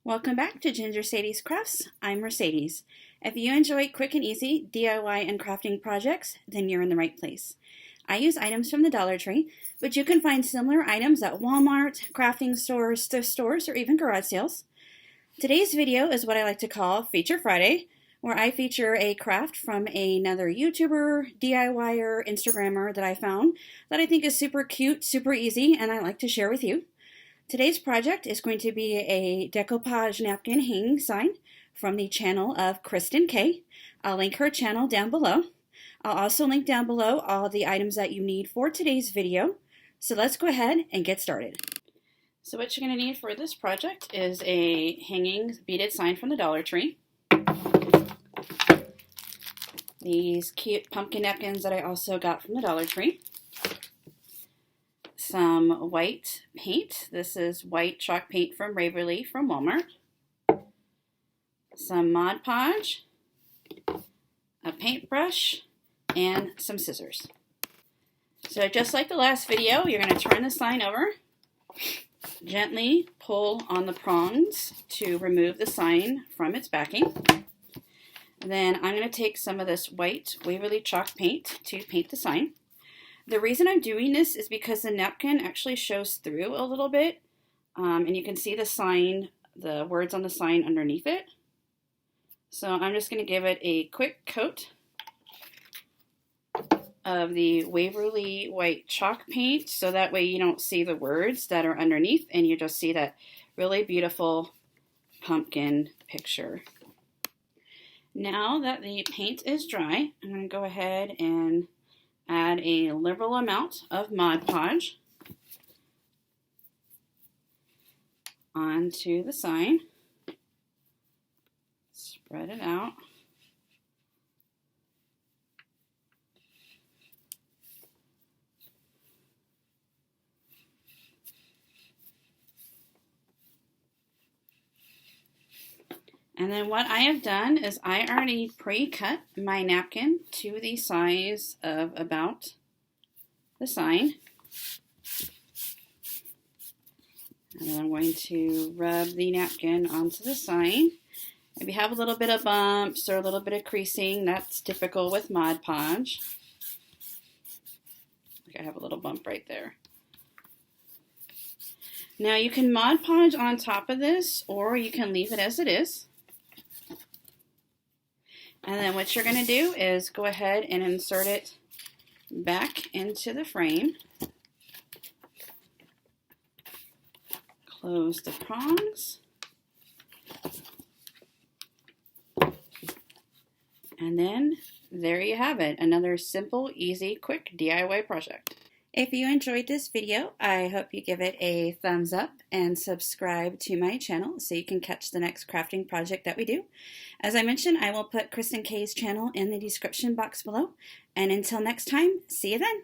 Welcome back to Ginger Sadie's Crafts. I'm Mercedes. If you enjoy quick and easy DIY and crafting projects, then you're in the right place. I use items from the Dollar Tree, but you can find similar items at Walmart, crafting stores, thrift stores, or even garage sales. Today's video is what I like to call Feature Friday, where I feature a craft from another YouTuber, DIYer, Instagrammer that I found that I think is super cute, super easy, and I like to share with you. Today's project is going to be a decoupage napkin hanging sign from the channel of Kristin Kay. I'll link her channel down below. I'll also link down below all the items that you need for today's video. So let's go ahead and get started. So what you're going to need for this project is a hanging beaded sign from the Dollar Tree. These cute pumpkin napkins that I also got from the Dollar Tree. Some white paint. This is white chalk paint from Waverly from Walmart. Some Mod Podge, a paintbrush, and some scissors. So just like the last video, you're going to turn the sign over, gently pull on the prongs to remove the sign from its backing. Then I'm going to take some of this white Waverly chalk paint to paint the sign. The reason I'm doing this is because the napkin actually shows through a little bit, and you can see the sign, the words on the sign underneath it. So I'm just going to give it a quick coat of the Waverly white chalk paint, so that way you don't see the words that are underneath, and you just see that really beautiful pumpkin picture. Now that the paint is dry, I'm going to go ahead and add a liberal amount of Mod Podge onto the sign. Spread it out. And then what I have done is I already pre-cut my napkin to the size of about the sign. And then I'm going to rub the napkin onto the sign. If you have a little bit of bumps or a little bit of creasing, that's typical with Mod Podge. Like I have a little bump right there. Now you can Mod Podge on top of this, or you can leave it as it is. And then what you're going to do is go ahead and insert it back into the frame. Close the prongs. And then there you have it. Another simple, easy, quick DIY project. If you enjoyed this video, I hope you give it a thumbs up and subscribe to my channel so you can catch the next crafting project that we do. As I mentioned, I will put Kristin Kay's channel in the description box below. And until next time, see you then.